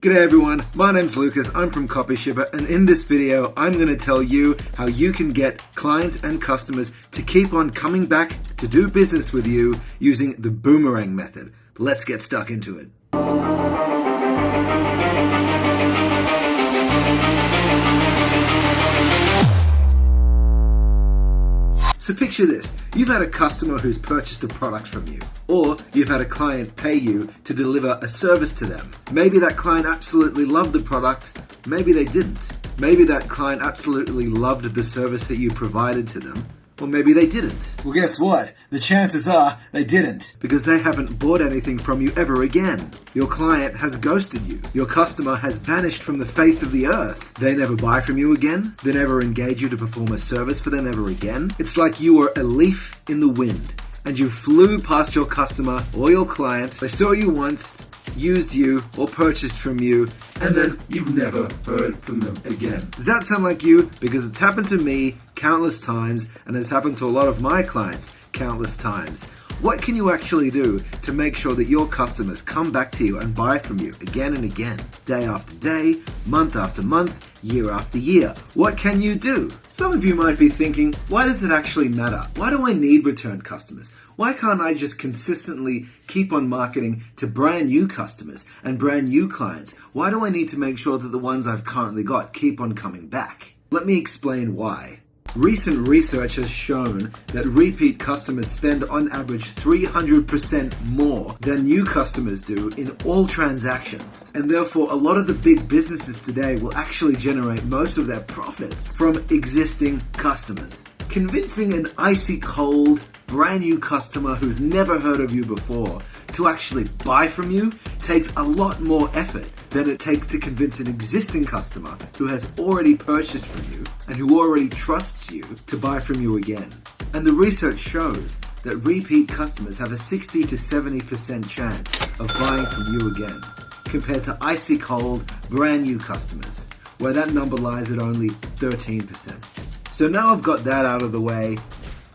G'day everyone, my name's Lucas, I'm from Copyshipper, and in this video I'm going to tell you how you can get clients and customers to keep on coming back to do business with you using the Boomerang method. Let's get stuck into it. So picture this, you've had a customer who's purchased a product from you, or you've had a client pay you to deliver a service to them. Maybe that client absolutely loved the product, maybe they didn't. Maybe that client absolutely loved the service that you provided to them, or maybe they didn't. Well, guess what? The chances are they didn't, because they haven't bought anything from you ever again. Your client has ghosted you. Your customer has vanished from the face of the earth. They never buy from you again. They never engage you to perform a service for them ever again. It's like you were a leaf in the wind, and you flew past your customer or your client. They saw you once, used you, or purchased from you, and then you've never heard from them again. Does that sound like you? Because it's happened to me countless times, and it's happened to a lot of my clients countless times. What can you actually do to make sure that your customers come back to you and buy from you again and again, day after day, month after month, year after year? What can you do? Some of you might be thinking, why does it actually matter? Why do I need return customers? Why can't I just consistently keep on marketing to brand new customers and brand new clients? Why do I need to make sure that the ones I've currently got keep on coming back? Let me explain why. Recent research has shown that repeat customers spend on average 300% more than new customers do in all transactions. And therefore, a lot of the big businesses today will actually generate most of their profits from existing customers. Convincing an icy cold, brand new customer who's never heard of you before to actually buy from you takes a lot more effort than it takes to convince an existing customer who has already purchased from you and who already trusts you to buy from you again. And the research shows that repeat customers have a 60 to 70% chance of buying from you again, compared to icy cold, brand new customers, where that number lies at only 13%. So now I've got that out of the way,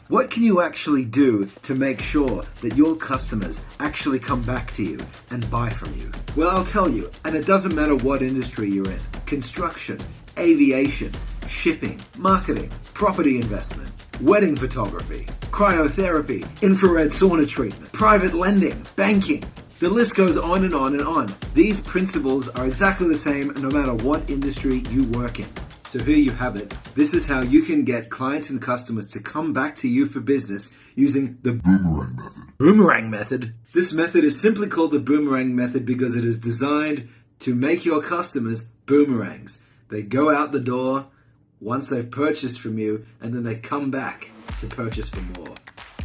what can you actually do to make sure that your customers actually come back to you and buy from you? Well, I'll tell you, and it doesn't matter what industry you're in: construction, aviation, shipping, marketing, property investment, wedding photography, cryotherapy, infrared sauna treatment, private lending, banking. The list goes on and on and on. These principles are exactly the same no matter what industry you work in. So here you have it. This is how you can get clients and customers to come back to you for business using the Boomerang method. Boomerang method? This method is simply called the Boomerang method because it is designed to make your customers boomerangs. They go out the door once they've purchased from you, and then they come back to purchase for more.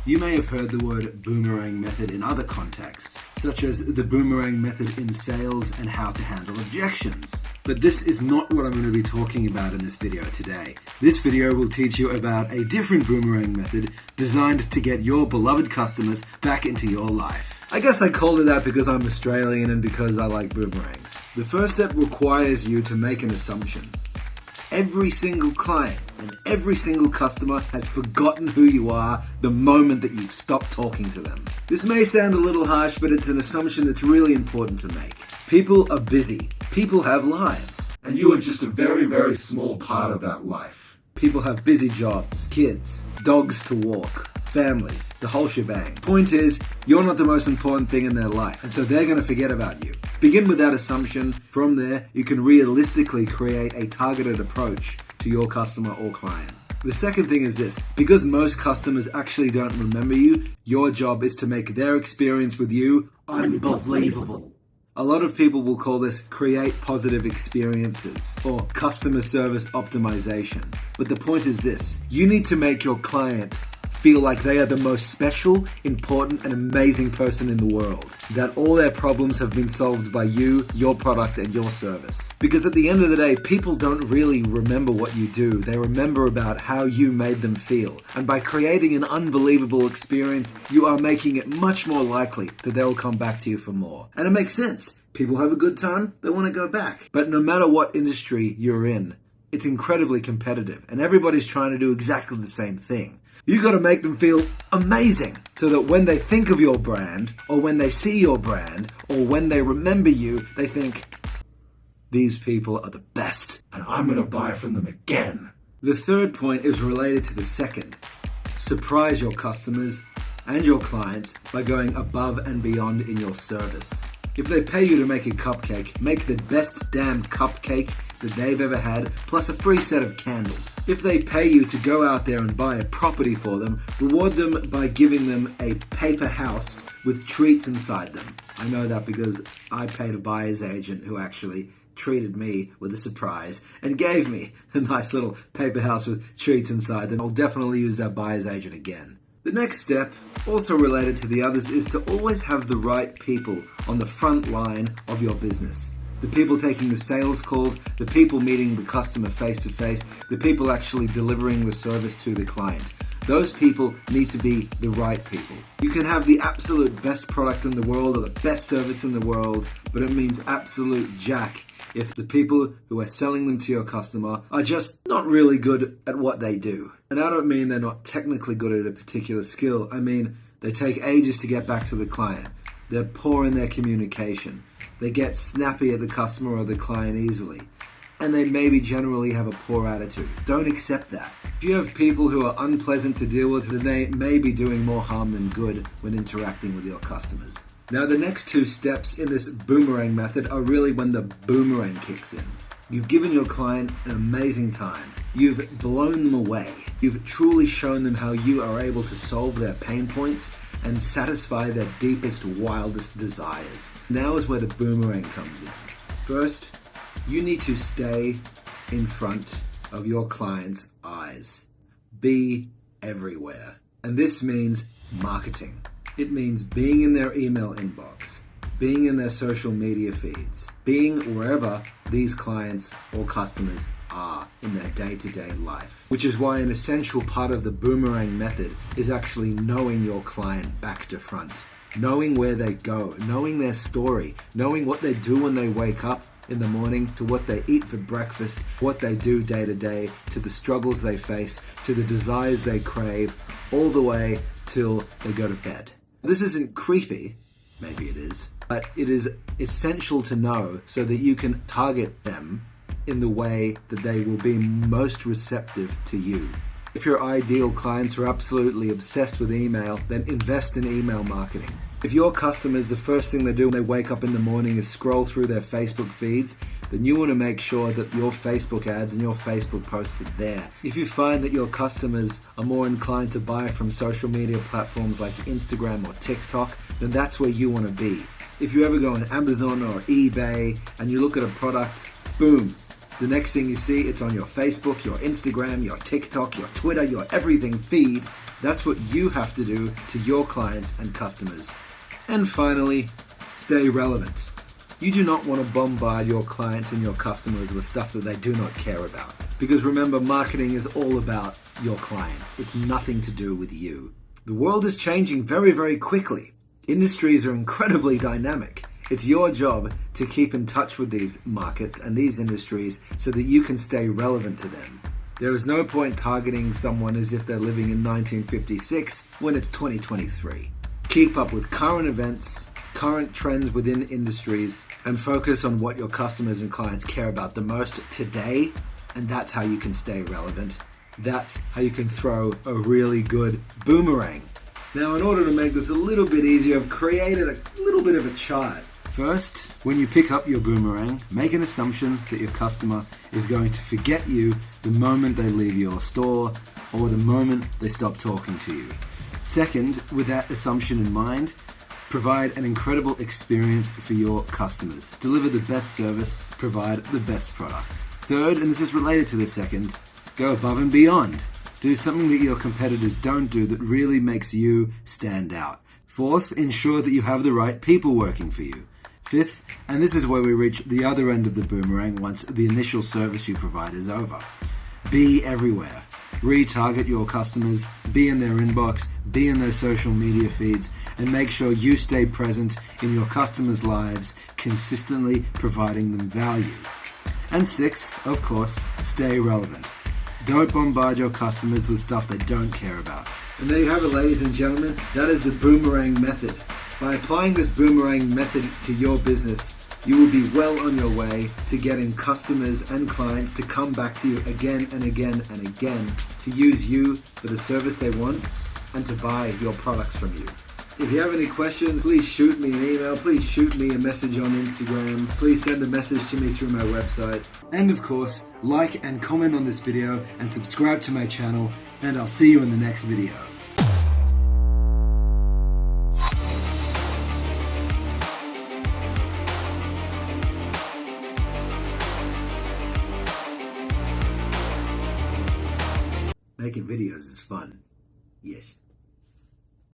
You may have heard the word Boomerang method in other contexts, such as the Boomerang method in sales and how to handle objections. But this is not what I'm going to be talking about in this video today. This video will teach you about a different Boomerang method designed to get your beloved customers back into your life. I guess I called it that because I'm Australian and because I like boomerangs. The first step requires you to make an assumption. Every single client and every single customer has forgotten who you are the moment that you stop talking to them. This may sound a little harsh, but it's an assumption that's really important to make. People are busy. People have lives. And you are just a very, very small part of that life. People have busy jobs, kids, dogs to walk, families, the whole shebang. Point is, you're not the most important thing in their life, and so they're going to forget about you. Begin with that assumption. From there, you can realistically create a targeted approach to your customer or client. The second thing is this: because most customers actually don't remember you, your job is to make their experience with you unbelievable. A lot of people will call this create positive experiences or customer service optimization. But the point is this: you need to make your client feel like they are the most special, important, and amazing person in the world. That all their problems have been solved by you, your product, and your service. Because at the end of the day, people don't really remember what you do. They remember about how you made them feel. And by creating an unbelievable experience, you are making it much more likely that they'll come back to you for more. And it makes sense. People have a good time, they want to go back. But no matter what industry you're in, it's incredibly competitive, and everybody's trying to do exactly the same thing. You got to make them feel amazing so that when they think of your brand, or when they see your brand, or when they remember you, they think, these people are the best and I'm going to buy from them again. The third point is related to the second. Surprise your customers and your clients by going above and beyond in your service. If they pay you to make a cupcake, make the best damn cupcake that they've ever had, plus a free set of candles. If they pay you to go out there and buy a property for them, reward them by giving them a paper house with treats inside them. I know that because I paid a buyer's agent who actually treated me with a surprise and gave me a nice little paper house with treats inside them. I'll definitely use that buyer's agent again. The next step, also related to the others, is to always have the right people on the front line of your business. The people taking the sales calls, the people meeting the customer face to face, the people actually delivering the service to the client. Those people need to be the right people. You can have the absolute best product in the world or the best service in the world, but it means absolute jack if the people who are selling them to your customer are just not really good at what they do. And I don't mean they're not technically good at a particular skill. I mean they take ages to get back to the client. They're poor in their communication. They get snappy at the customer or the client easily. And they maybe generally have a poor attitude. Don't accept that. If you have people who are unpleasant to deal with, then they may be doing more harm than good when interacting with your customers. Now, the next two steps in this boomerang method are really when the boomerang kicks in. You've given your client an amazing time. You've blown them away. You've truly shown them how you are able to solve their pain points and satisfy their deepest, wildest desires. Now is where the boomerang comes in. First, you need to stay in front of your client's eyes. Be everywhere. And this means marketing. It means being in their email inbox, being in their social media feeds, being wherever these clients or customers are in their day-to-day life. Which is why an essential part of the boomerang method is actually knowing your client back to front. Knowing where they go, knowing their story, knowing what they do when they wake up in the morning, to what they eat for breakfast, what they do day to day, to the struggles they face, to the desires they crave, all the way till they go to bed. This isn't creepy, maybe it is, but it is essential to know so that you can target them in the way that they will be most receptive to you. If your ideal clients are absolutely obsessed with email, then invest in email marketing. If your customers, the first thing they do when they wake up in the morning is scroll through their Facebook feeds, then you want to make sure that your Facebook ads and your Facebook posts are there. If you find that your customers are more inclined to buy from social media platforms like Instagram or TikTok, then that's where you want to be. If you ever go on Amazon or eBay and you look at a product, boom, the next thing you see, it's on your Facebook, your Instagram, your TikTok, your Twitter, your everything feed. That's what you have to do to your clients and customers. And finally, stay relevant. You do not want to bombard your clients and your customers with stuff that they do not care about. Because remember, marketing is all about your client. It's nothing to do with you. The world is changing very, very quickly. Industries are incredibly dynamic. It's your job to keep in touch with these markets and these industries so that you can stay relevant to them. There is no point targeting someone as if they're living in 1956 when it's 2023. Keep up with current events, current trends within industries, and focus on what your customers and clients care about the most today, and that's how you can stay relevant. That's how you can throw a really good boomerang. Now, in order to make this a little bit easier, I've created a little bit of a chart. First, when you pick up your boomerang, make an assumption that your customer is going to forget you the moment they leave your store or the moment they stop talking to you. Second, with that assumption in mind, provide an incredible experience for your customers. Deliver the best service, provide the best product. Third, and this is related to the second, go above and beyond. Do something that your competitors don't do that really makes you stand out. Fourth, ensure that you have the right people working for you. Fifth, and this is where we reach the other end of the boomerang once the initial service you provide is over. Be everywhere. Retarget your customers, be in their inbox, be in their social media feeds, and make sure you stay present in your customers' lives, consistently providing them value. And sixth, of course, stay relevant. Don't bombard your customers with stuff they don't care about. And there you have it, ladies and gentlemen. That is the boomerang method. By applying this boomerang method to your business, you will be well on your way to getting customers and clients to come back to you again and again and again to use you for the service they want and to buy your products from you. If you have any questions, please shoot me an email, please shoot me a message on Instagram, please send a message to me through my website. And of course, like and comment on this video and subscribe to my channel, and I'll see you in the next video. Making videos is fun. Yes.